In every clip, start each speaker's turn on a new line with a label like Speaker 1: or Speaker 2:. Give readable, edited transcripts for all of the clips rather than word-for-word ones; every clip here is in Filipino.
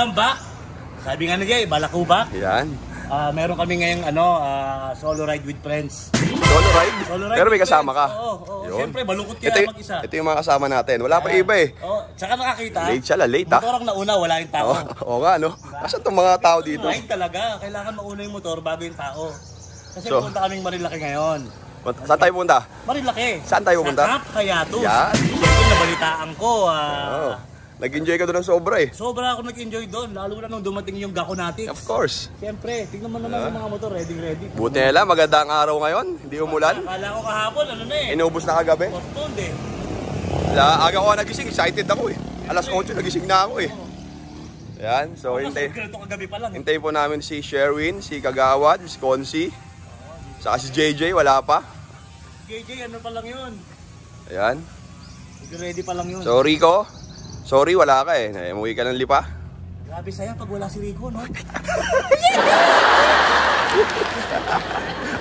Speaker 1: Welcome back. Sabi nga nila, Balakubak.
Speaker 2: Yan.
Speaker 1: Meron kami ngayong solo ride with friends.
Speaker 2: Solo ride?
Speaker 1: Solo ride.
Speaker 2: Pero may kasama ka.
Speaker 1: Oo. Siyempre, balukot kaya mag-isa.
Speaker 2: Ito yung mga kasama natin. Wala pa iba eh.
Speaker 1: Tsaka nakakita.
Speaker 2: Late siya, late ha.
Speaker 1: Motor ang nauna, wala yung tao.
Speaker 2: Oo nga, no? Asan itong mga tao dito?
Speaker 1: Ride talaga. Kailangan mauna yung motor bago yung tao. Kasi pupunta kaming Marilaki ngayon.
Speaker 2: Saan tayo pumunta?
Speaker 1: Marilaki.
Speaker 2: Saan tayo pumunta?
Speaker 1: Sa Camp Cayatos.
Speaker 2: Yan.
Speaker 1: Siyempre, nabalitaan ko.
Speaker 2: Nag-enjoy ka doon ng sobra eh.
Speaker 1: Sobra ako nag-enjoy doon. Lalo na nung dumating yung Gako natin.
Speaker 2: Of course.
Speaker 1: Siyempre, tingnan mo naman yung mga motor. Ready.
Speaker 2: Buti nila, magandang araw ngayon. Hindi umulan.
Speaker 1: Akala ko kahapon,
Speaker 2: Inubos na kagabi.
Speaker 1: Postponed eh.
Speaker 2: Aga ko nagising, excited ako eh. Alas 8 nagising na ako eh. Yan, so hintay po namin si Sherwin, si Kagawad, si Concy. Saka si JJ, wala pa.
Speaker 1: JJ, ano pa lang yun?
Speaker 2: Ayan.
Speaker 1: Ready pa lang yun.
Speaker 2: So Rico, sorry wala ka eh. Umuwi ka ng Lipa.
Speaker 1: Grabe saya pag wala si Rico, no?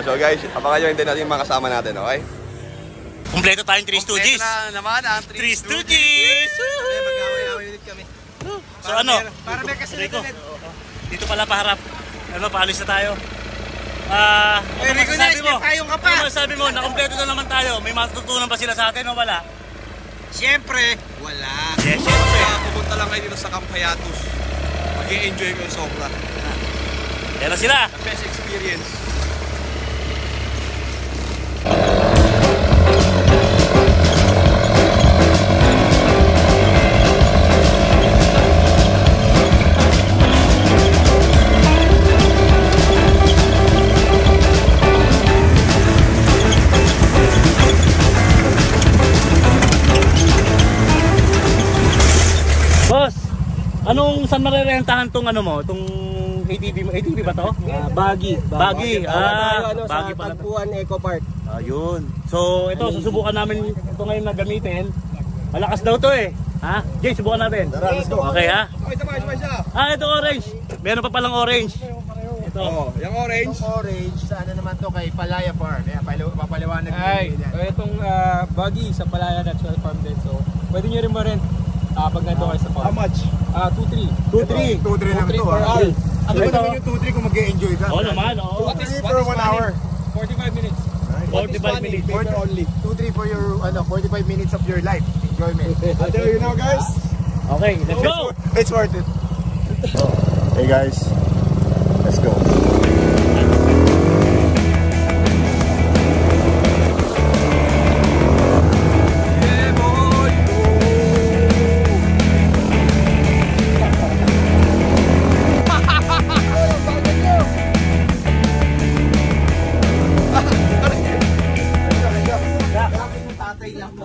Speaker 2: So guys, abangan nyo, hintayin natin yung mga kasama natin, okay?
Speaker 1: Kompleto tayong 3 Stooges.
Speaker 3: Kompleto na naman ang
Speaker 1: 3 Stooges!
Speaker 3: Mag-away-away ulit kami.
Speaker 1: So ano?
Speaker 3: Para may kasunod ulit.
Speaker 1: Dito pala paharap. Paalis na tayo.
Speaker 3: Rico na, tayong ka pa.
Speaker 1: Ano sabi mo, nakompleto na naman tayo. May matutunan ba sila sa atin o wala?
Speaker 3: Siyempre, wala.
Speaker 1: Yes, siyempre.
Speaker 3: Pupunta lang kayo dito sa Camp Cayatos. Mag-i-enjoy ko yung sobra.
Speaker 1: Yan na sila.
Speaker 3: The best experience.
Speaker 1: Anong saan marerentahan tong tong ATV ba to?
Speaker 4: Baggy.
Speaker 1: Baggy
Speaker 4: Baggy
Speaker 1: pala.
Speaker 4: Tagpuan Eco Park.
Speaker 1: Ayun. So ito, susubukan namin ito ngayon na gamitin. Malakas daw to eh. Ha? Jay, subukan natin.
Speaker 4: Let's go.
Speaker 1: Okay ha?
Speaker 3: Okay, sabay siya.
Speaker 1: Ito orange. Meron pa palang orange. Ito.
Speaker 3: Yung orange.
Speaker 4: Yung orange, sa ano naman to kay Palaya Farm. Kaya papaliwanag
Speaker 5: ay, itong Baggy sa Palaya Natural Farm din. So, pwede nyo rin ma-rent pag nandito kayo sa farm.
Speaker 3: How much?
Speaker 5: 2-3.
Speaker 4: 2-3 lang to. Ano ba naman yung 2-3 kung mag-e-enjoy ka?
Speaker 1: Oo naman, oo.
Speaker 4: 2-3 for 1 hour.
Speaker 5: 45 minutes.
Speaker 1: 45 minutes.
Speaker 4: 2-3 for your 45 minutes of your life. Enjoyment.
Speaker 3: There you know guys.
Speaker 1: Okay, let's go!
Speaker 4: It's worth it.
Speaker 2: Hey guys, let's go.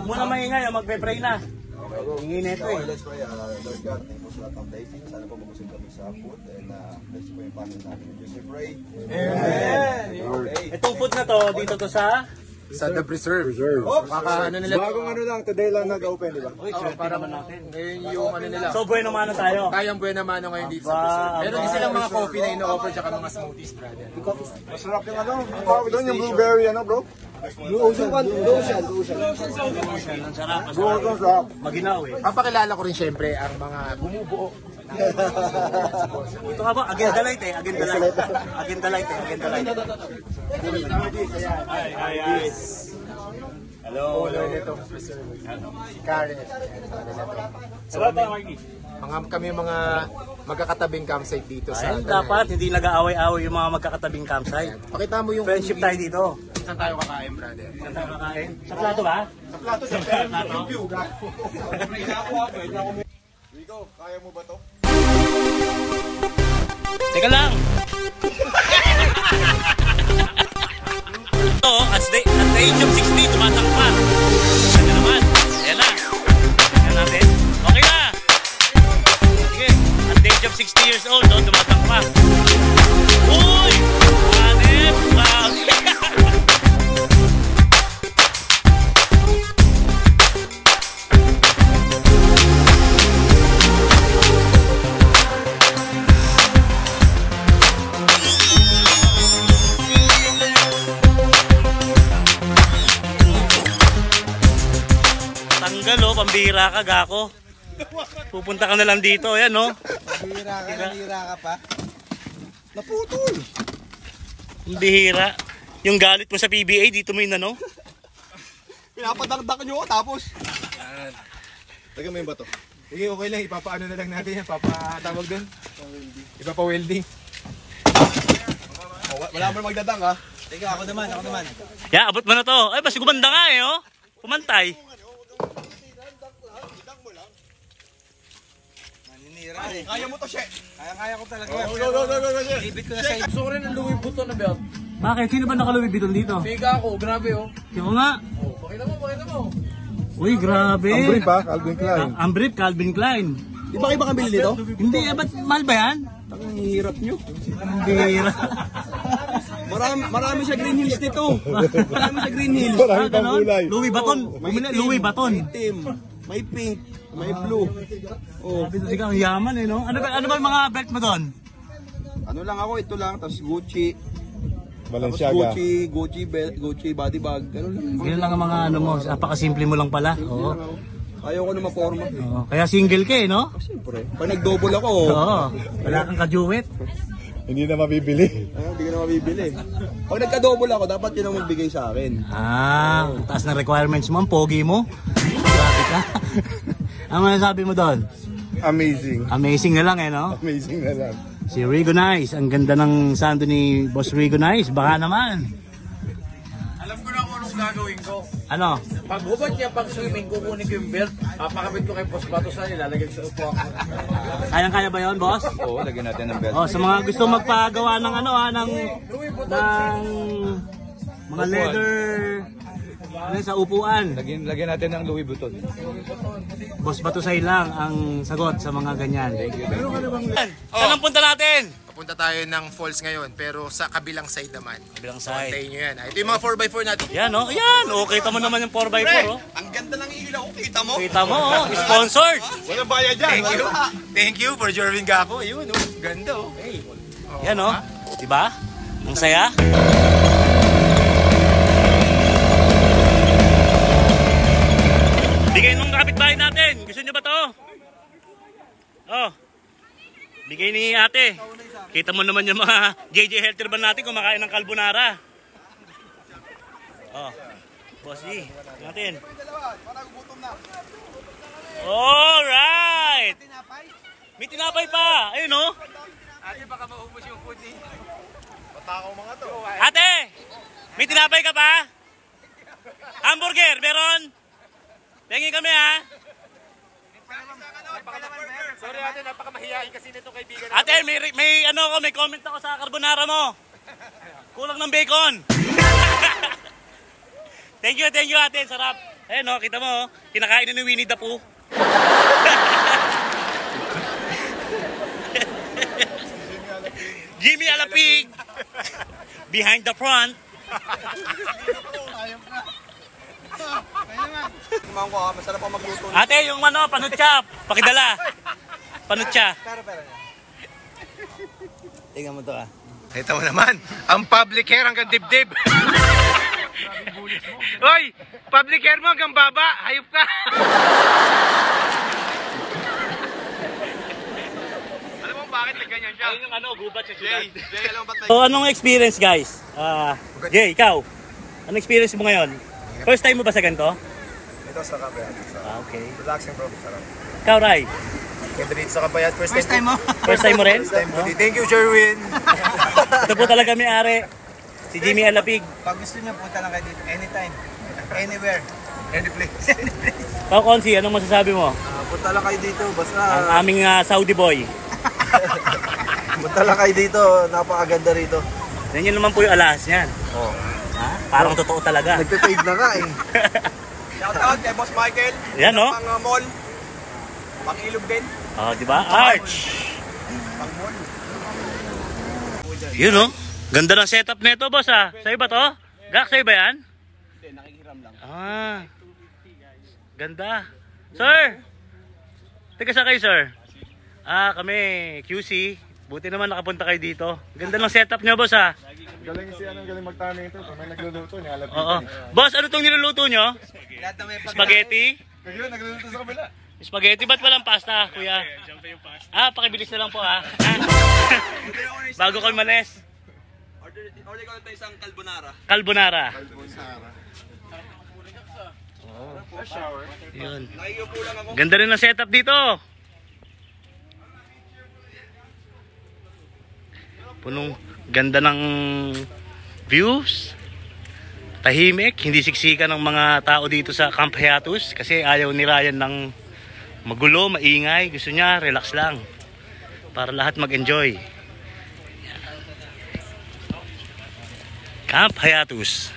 Speaker 1: Muna maingay, magpe-pray na. Hingin na ito eh.
Speaker 2: Let's pray. Lord God, thank you sa lahat ng blessings. Sana po mabusog kami sa food. And bless po yung family namin. Just pray.
Speaker 1: Amen! Itong food na to, dito to sa
Speaker 4: The Preserve. Ano nila?
Speaker 3: Bagong ano lang, today lang nag-open, di ba?
Speaker 1: Uy, swerte naman natin.
Speaker 4: Ngayon yung ano nila.
Speaker 1: So, bueno mano tayo.
Speaker 4: Kayang buena mano ngayon dito sa Preserve. Meron din silang mga coffee na ino-offer tsaka mga smoothies, brother.
Speaker 3: Masarap yung ano, tawag doon yung blueberry, ano bro?
Speaker 1: Ang sarap, masarap. Maginaw eh.
Speaker 4: Papakilala ko rin syempre ang mga bumubuo.
Speaker 1: Ito nga ba? Agenda light eh. Agenda light. Agenda light eh. Agenda light. Hi. Hello.
Speaker 4: Si Karen.
Speaker 1: Hello, Marky.
Speaker 4: Kami mga magkakatabing campsite dito sa
Speaker 1: Ayun, dapat hindi nag-aaway-aaway yung mga magkakatabing campsite.
Speaker 4: Pakita mo yung
Speaker 1: Friendship tayo dito.
Speaker 4: Saan tayo kakain, brother?
Speaker 1: Saan tayo kakain? Sa plato ba?
Speaker 3: Sa plato, sa plato. Rico, kaya mo ba to?
Speaker 1: Teka lang! Ito, at the age of 60, tumatak pa. Ano naman? Ayan na. Ayan natin. Okay na! Sige, at the age of 60 years old, tumatak pa. Uy! Hanep! Wow! Tanggal oh, pambihira ka, Gako. Pupunta ka na lang dito. Ayan, no?
Speaker 3: Nahira ka pa. Naputol.
Speaker 1: Ang bihira. Yung galit mo sa PBA, dito mo yun, ano?
Speaker 2: Pinapadagdag nyo tapos.
Speaker 3: Lagyan mo yung bato.
Speaker 5: Sige, okay lang. Ipapaano na lang natin yan. Papatawag doon. Ipapa-welding.
Speaker 2: Wala mo magdadang ha.
Speaker 3: Teka, ako naman.
Speaker 1: Yeah, abot mo na to. Ay, basi gumanda nga eh, oh. Pumantay.
Speaker 3: Maninira eh.
Speaker 2: Kaya mo to, She.
Speaker 3: Kaya ko talaga.
Speaker 2: Go.
Speaker 3: Libit ko na sa gusto ko rin ng Louis Vuitton na belt.
Speaker 1: Bakit? Sino ba naka-Louis Vuitton dito?
Speaker 3: Figa ako, grabe oh.
Speaker 1: Yung nga.
Speaker 3: Pakita mo.
Speaker 1: Uy, grabe.
Speaker 6: Ang brief ha, Calvin Klein.
Speaker 1: Ang brief, Calvin Klein.
Speaker 2: Di ba kayo baka bili dito?
Speaker 1: Hindi, ba't mahal ba yan?
Speaker 2: Ang hirap nyo.
Speaker 1: Ang bihira.
Speaker 2: Marami sa Green Hills dito. Marami sa Green Hills.
Speaker 6: Marami pang
Speaker 1: Ganon?
Speaker 6: kulay.
Speaker 1: Louis Vuitton. Louis Vuitton.
Speaker 2: May itim, may pink, may blue. Oh.
Speaker 1: Sabi to siya, ang yaman eh, no? Ano ba yung mga belt mo doon?
Speaker 2: Ano lang ako, ito lang. Tapos Gucci. Tapos
Speaker 6: Balenciaga.
Speaker 2: Gucci belt, Gucci body bag. Ganun lang.
Speaker 1: Ganyan lang ang mga ano mo. Napakasimple mo lang pala. Oo.
Speaker 2: Ayaw ko na maporma.
Speaker 1: Oo. Kaya single ka eh, no?
Speaker 2: Siyempre. Pag nag-double ako,
Speaker 1: Oo. Wala kang kajuwit.
Speaker 6: Hindi na mabibili.
Speaker 2: hindi ko na mabibili. Pag nagka-double ako, dapat yun ang magbigay sa akin.
Speaker 1: Ah, ang taas na requirements mo. Ang pogi mo. Grabe ka. Ano masasabi mo doon?
Speaker 6: Amazing.
Speaker 1: Amazing na lang eh, no?
Speaker 6: Amazing na lang.
Speaker 1: Si Rigo Nice. Ang ganda ng sando ni Boss Rigo Nice. Baka naman.
Speaker 3: Alam ko na kung anong gagawin ko.
Speaker 1: Ano?
Speaker 3: Pag hubad niya pag swimming, kukunin ko yung belt. Papakabit ko kay Boss Bato sa ilalagay sa upo ako.
Speaker 1: Kayang-kaya ba yun, boss?
Speaker 2: Oo, lagyan natin ng belt.
Speaker 1: Oh, sa mga gusto magpagawa ng ano ng mga leather ano, sa upuan.
Speaker 2: Lagyan natin ng Louis Vuitton.
Speaker 1: Boss Batusay lang ang sagot sa mga ganyan. Saan ang punta natin?
Speaker 4: Papunta tayo ng falls ngayon, pero sa kabilang side naman.
Speaker 1: Bilang
Speaker 4: Tayo
Speaker 1: side.
Speaker 4: nyo yan. Ito yung mga 4x4 natin.
Speaker 1: Yan, oh. Yan, oh. Kita mo naman yung 4x4, oh.
Speaker 2: Ang ganda ng ilaw, kita mo?
Speaker 1: Kita mo, oh. Sponsored.
Speaker 2: Walang bayad dyan.
Speaker 4: Thank you for Jervin Gaco. Ayun, oh. Ganda, oh.
Speaker 1: Yan, oh. Diba? Ang saya. Bigay nung kapitbahay natin. Gusto nyo ba to? Oh. Bigay ni ate. Kita mo naman yung mga JJ Helter ba natin kumakain ng carbonara. Oh. Bossy. Natin. Alright. May tinapay pa. Ayun oh.
Speaker 3: Ate, baka maubos yung food eh.
Speaker 1: Ate. May tinapay ka pa? Hamburger. Meron? Pengi kami ha.
Speaker 3: Sorry ate, napakamahiyain kasi nito kaibigan.
Speaker 1: Ate, may ano ako, may comment ako sa carbonara mo. Kulang ng bacon. Thank you ate, sarap. Eh no, kita mo, kinakain na ni Winnie the Pooh. Jimmy Alapig. Behind the front.
Speaker 2: Kumain ko ha, masarap pa magluto.
Speaker 1: Ate, yung ano, panutya, pakidala. Panutya. Tingnan mo to ah.
Speaker 4: Ito mo naman, ang public hair hanggang dibdib. Hoy, public hair mo hanggang baba, hayop ka.
Speaker 2: Alam mo bakit nagganyan siya?
Speaker 1: Ayun yung ano, gubat sa syudad.
Speaker 2: Jay, alam mo ba't
Speaker 1: So, anong experience guys? Jay, ikaw, anong experience mo ngayon? First time mo ba sa ganito?
Speaker 6: Ito sa Kapayat.
Speaker 1: Okay.
Speaker 6: Relaxing bro, sarap.
Speaker 1: Ikaw, Ray,
Speaker 6: Ganda dito sa Kapayat. First time
Speaker 3: mo?
Speaker 1: first time mo rin?
Speaker 6: Thank you, Jerwin.
Speaker 1: Ito po talaga may-ari, si Jimmy Alapig.
Speaker 3: Pag gusto niyo, punta lang kayo dito. Anytime. Anywhere.
Speaker 6: Any place.
Speaker 1: Ikaw, Konsi, anong masasabi mo?
Speaker 6: Punta lang kayo dito, basta
Speaker 1: Ang aming Saudi boy.
Speaker 6: punta lang kayo dito. Napakaganda rito.
Speaker 1: Yan naman po yung alas niyan.
Speaker 6: Oh.
Speaker 1: Ha? Parang totoo talaga.
Speaker 6: Nagtitade na nga eh.
Speaker 2: Shout out kay Boss Michael.
Speaker 1: Yan no?
Speaker 2: Pang mall. Pang ilog din.
Speaker 1: Oh, di ba? Arch.
Speaker 2: Pang mall.
Speaker 1: Yun no? Ganda ng setup nito, boss ah. Sa'yo ba to? Gak, sa'yo ba yan?
Speaker 2: Hindi, nakikiram lang.
Speaker 1: Ah. Ganda. Sir! Teka sa kayo, sir? Kami, QC. Buti naman nakapunta kayo dito. Ganda ng setup nyo, boss ah.
Speaker 6: Galing si ano, galing magtani ito. May nagluluto niya, alam
Speaker 1: Oo. Boss, ano tong niluluto nyo?
Speaker 3: Lahat na may
Speaker 1: Spaghetti?
Speaker 6: Kaya nagluluto sa kabila.
Speaker 1: Spaghetti, ba't walang pasta, kuya? Pakibilis na lang po ha. Bago ko malis.
Speaker 2: Order ko na isang carbonara.
Speaker 1: Carbonara. Yun.
Speaker 2: Nakikiyupo lang ako.
Speaker 1: Ganda rin ang setup dito. Punong ganda ng views. Tahimik, hindi siksikan ng mga tao dito sa Camp Hiatus kasi ayaw ni Ryan ng magulo, maingay. Gusto niya relax lang para lahat mag-enjoy. Camp Hiatus.